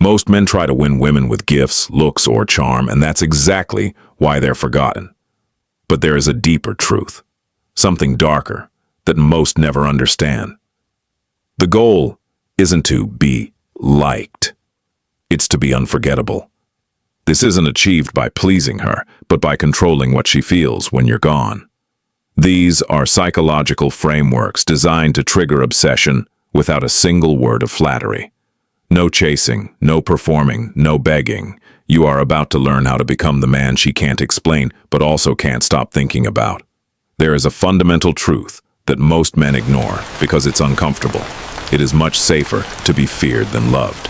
Most men try to win women with gifts, looks, or charm, and that's exactly why they're forgotten. But there is a deeper truth, something darker, that most never understand. The goal isn't to be liked. It's to be unforgettable. This isn't achieved by pleasing her, but by controlling what she feels when you're gone. These are psychological frameworks designed to trigger obsession without a single word of flattery. No chasing, no performing, no begging. You are about to learn how to become the man she can't explain, but also can't stop thinking about. There is a fundamental truth that most men ignore because it's uncomfortable. It is much safer to be feared than loved.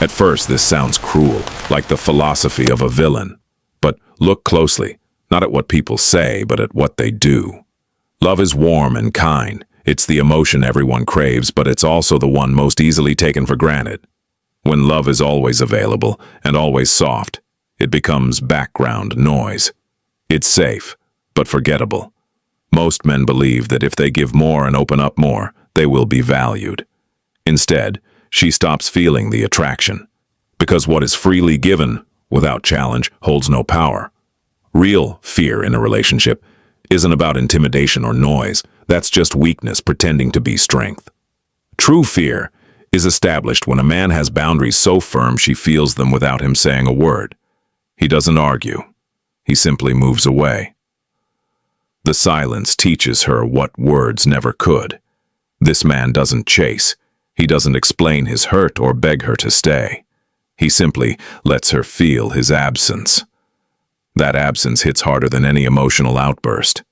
At first, this sounds cruel, like the philosophy of a villain. But look closely, not at what people say, but at what they do. Love is warm and kind. It's the emotion everyone craves, but it's also the one most easily taken for granted. When love is always available and always soft, it becomes background noise. It's safe, but forgettable. Most men believe that if they give more and open up more, they will be valued. Instead, she stops feeling the attraction, because what is freely given, without challenge, holds no power. Real fear in a relationship isn't about intimidation or noise. That's just weakness pretending to be strength. True fear is established when a man has boundaries so firm she feels them without him saying a word. He doesn't argue. He simply moves away. The silence teaches her what words never could. This man doesn't chase. He doesn't explain his hurt or beg her to stay. He simply lets her feel his absence. That absence hits harder than any emotional outburst.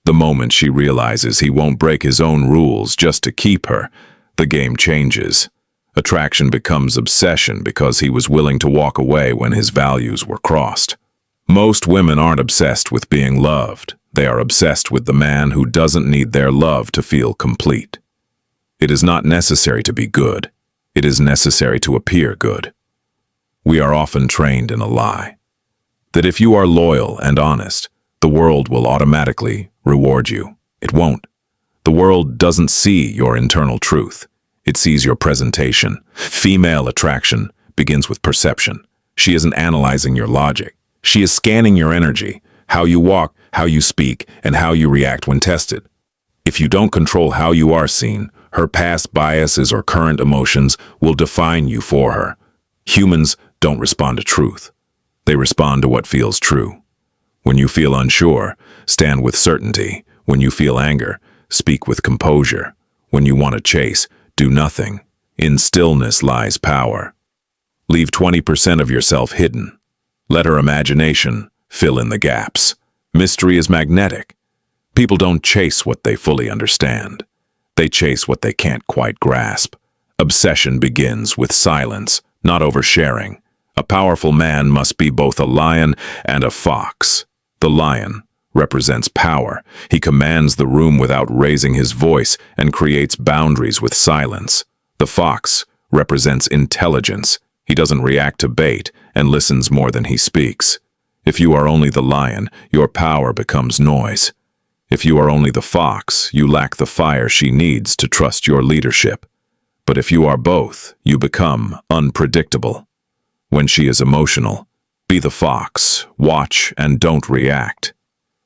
The moment she realizes he won't break his own rules just to keep her, the game changes. Attraction becomes obsession because he was willing to walk away when his values were crossed. Most women aren't obsessed with being loved. They are obsessed with the man who doesn't need their love to feel complete. It is not necessary to be good. It is necessary to appear good. We are often trained in a lie, that if you are loyal and honest, the world will automatically reward you. It won't. The world doesn't see your internal truth. It sees your presentation. Female attraction begins with perception. She isn't analyzing your logic. She is scanning your energy, how you walk, how you speak, and how you react when tested. If you don't control how you are seen, her past biases or current emotions will define you for her. Humans don't respond to truth. They respond to what feels true. When you feel unsure, stand with certainty. When you feel anger, speak with composure. When you want to chase, do nothing. In stillness lies power. Leave 20% of yourself hidden. Let her imagination fill in the gaps. Mystery is magnetic. People don't chase what they fully understand. They chase what they can't quite grasp. Obsession begins with silence, not oversharing. A powerful man must be both a lion and a fox. The lion represents power. He commands the room without raising his voice and creates boundaries with silence. The fox represents intelligence. He doesn't react to bait and listens more than he speaks. If you are only the lion, your power becomes noise. If you are only the fox, you lack the fire she needs to trust your leadership. But if you are both, you become unpredictable. When she is emotional, be the fox, watch and don't react.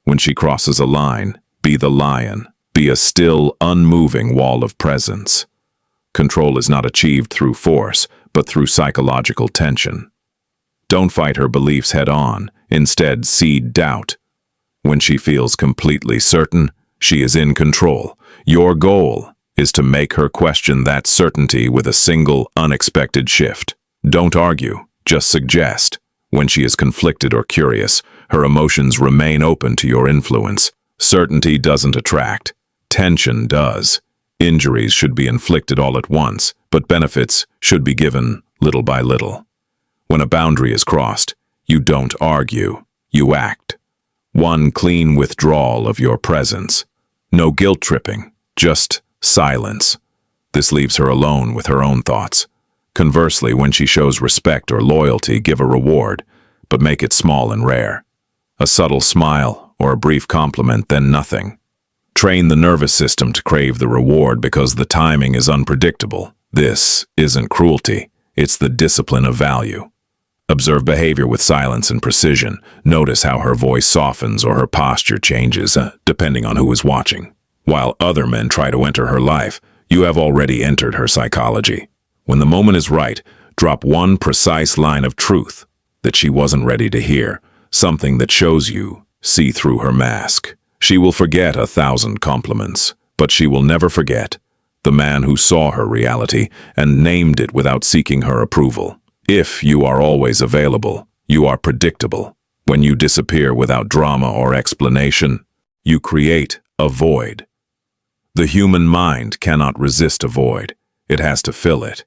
When she crosses a line, be the lion, be a still, unmoving wall of presence. Control is not achieved through force, but through psychological tension. Don't fight her beliefs head-on, instead seed doubt. When she feels completely certain, she is in control. Your goal is to make her question that certainty with a single, unexpected shift. Don't argue, just suggest. When she is conflicted or curious, her emotions remain open to your influence. Certainty doesn't attract. Tension does. Injuries should be inflicted all at once, but benefits should be given little by little. When a boundary is crossed, you don't argue, you act. One clean withdrawal of your presence. No guilt-tripping, just silence. This leaves her alone with her own thoughts. Conversely, when she shows respect or loyalty, give a reward, but make it small and rare. A subtle smile or a brief compliment, then nothing. Train the nervous system to crave the reward because the timing is unpredictable. This isn't cruelty. It's the discipline of value. Observe behavior with silence and precision. Notice how her voice softens or her posture changes, depending on who is watching. While other men try to enter her life, you have already entered her psychology. When the moment is right, drop one precise line of truth that she wasn't ready to hear, something that shows you see through her mask. She will forget 1,000 compliments, but she will never forget the man who saw her reality and named it without seeking her approval. If you are always available, you are predictable. When you disappear without drama or explanation, you create a void. The human mind cannot resist a void. It has to fill it.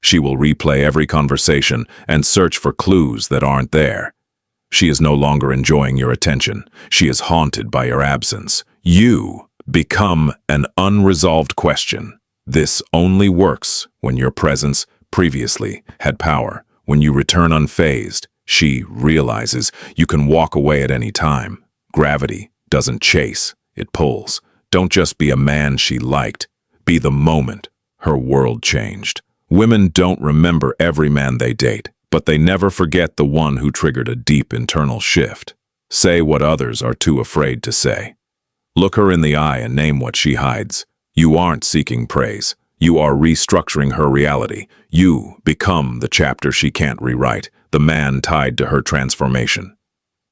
She will replay every conversation and search for clues that aren't there. She is no longer enjoying your attention. She is haunted by your absence. You become an unresolved question. This only works when your presence previously had power. When you return unfazed, she realizes you can walk away at any time. Gravity doesn't chase, it pulls. Don't just be a man she liked. Be the moment her world changed. Women don't remember every man they date, but they never forget the one who triggered a deep internal shift. Say what others are too afraid to say. Look her in the eye and name what she hides. You aren't seeking praise. You are restructuring her reality. You become the chapter she can't rewrite, the man tied to her transformation.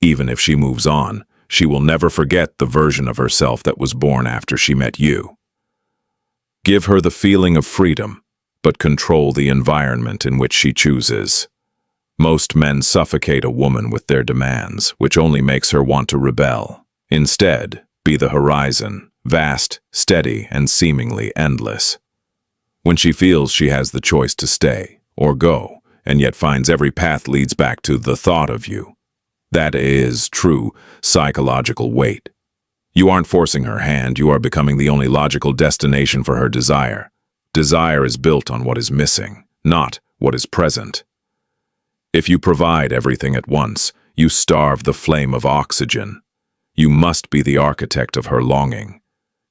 Even if she moves on, she will never forget the version of herself that was born after she met you. Give her the feeling of freedom, but control the environment in which she chooses. Most men suffocate a woman with their demands, which only makes her want to rebel. Instead, be the horizon, vast, steady, and seemingly endless. When she feels she has the choice to stay or go, and yet finds every path leads back to the thought of you, that is true psychological weight. You aren't forcing her hand, you are becoming the only logical destination for her desire. Desire is built on what is missing, not what is present. If you provide everything at once, you starve the flame of oxygen. You must be the architect of her longing.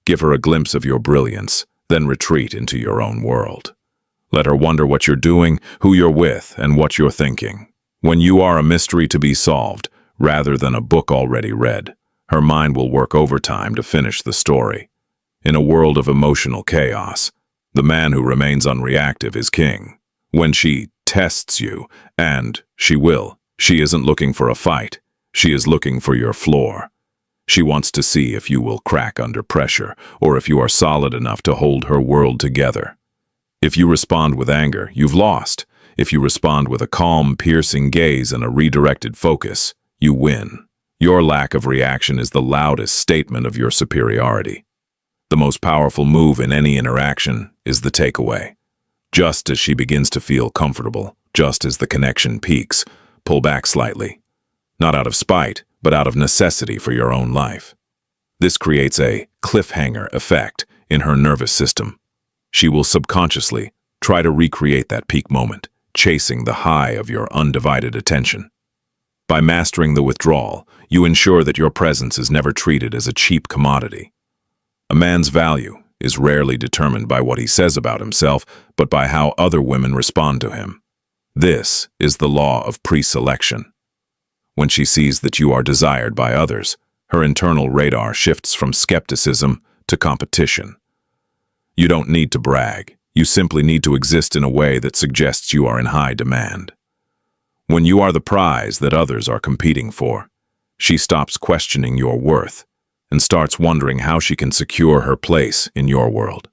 Give her a glimpse of your brilliance, then retreat into your own world. Let her wonder what you're doing, who you're with, and what you're thinking. When you are a mystery to be solved, rather than a book already read, her mind will work overtime to finish the story. In a world of emotional chaos, the man who remains unreactive is king. When she tests you, and she will, she isn't looking for a fight. She is looking for your floor. She wants to see if you will crack under pressure, or if you are solid enough to hold her world together. If you respond with anger, you've lost. If you respond with a calm, piercing gaze and a redirected focus, you win. Your lack of reaction is the loudest statement of your superiority. The most powerful move in any interaction is the takeaway. Just as she begins to feel comfortable, just as the connection peaks, pull back slightly. Not out of spite, but out of necessity for your own life. This creates a cliffhanger effect in her nervous system. She will subconsciously try to recreate that peak moment, chasing the high of your undivided attention. By mastering the withdrawal, you ensure that your presence is never treated as a cheap commodity. A man's value is rarely determined by what he says about himself, but by how other women respond to him. This is the law of pre-selection. When she sees that you are desired by others, her internal radar shifts from skepticism to competition. You don't need to brag. You simply need to exist in a way that suggests you are in high demand. When you are the prize that others are competing for, she stops questioning your worth and starts wondering how she can secure her place in your world.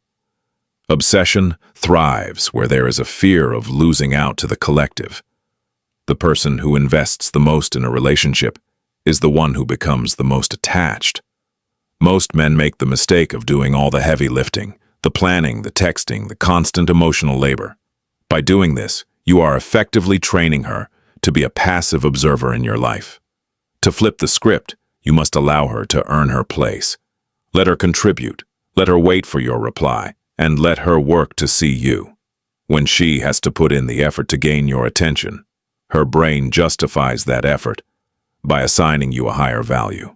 Obsession thrives where there is a fear of losing out to the collective. The person who invests the most in a relationship is the one who becomes the most attached. Most men make the mistake of doing all the heavy lifting, the planning, the texting, the constant emotional labor. By doing this, you are effectively training her to be a passive observer in your life. To flip the script, you must allow her to earn her place. Let her contribute, let her wait for your reply, and let her work to see you. When she has to put in the effort to gain your attention, her brain justifies that effort by assigning you a higher value.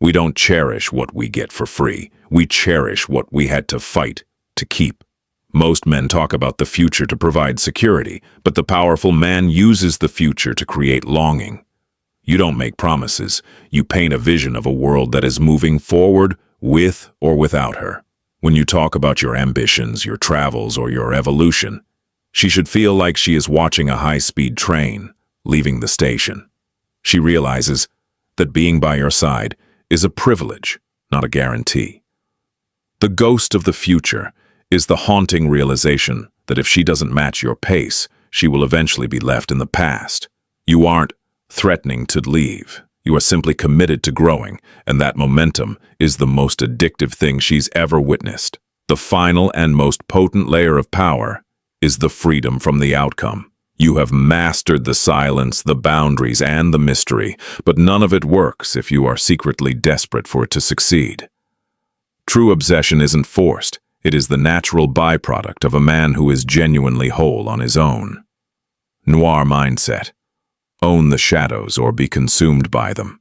We don't cherish what we get for free. We cherish what we had to fight to keep. Most men talk about the future to provide security, but the powerful man uses the future to create longing. You don't make promises, you paint a vision of a world that is moving forward with or without her. When you talk about your ambitions, your travels, or your evolution, she should feel like she is watching a high-speed train leaving the station. She realizes that being by your side is a privilege, not a guarantee. The ghost of the future is the haunting realization that if she doesn't match your pace, she will eventually be left in the past. You aren't threatening to leave. You are simply committed to growing, and that momentum is the most addictive thing she's ever witnessed. The final and most potent layer of power is the freedom from the outcome. You have mastered the silence, the boundaries, and the mystery, but none of it works if you are secretly desperate for it to succeed. True obsession isn't forced. It is the natural byproduct of a man who is genuinely whole on his own. Noir mindset. Own the shadows or be consumed by them.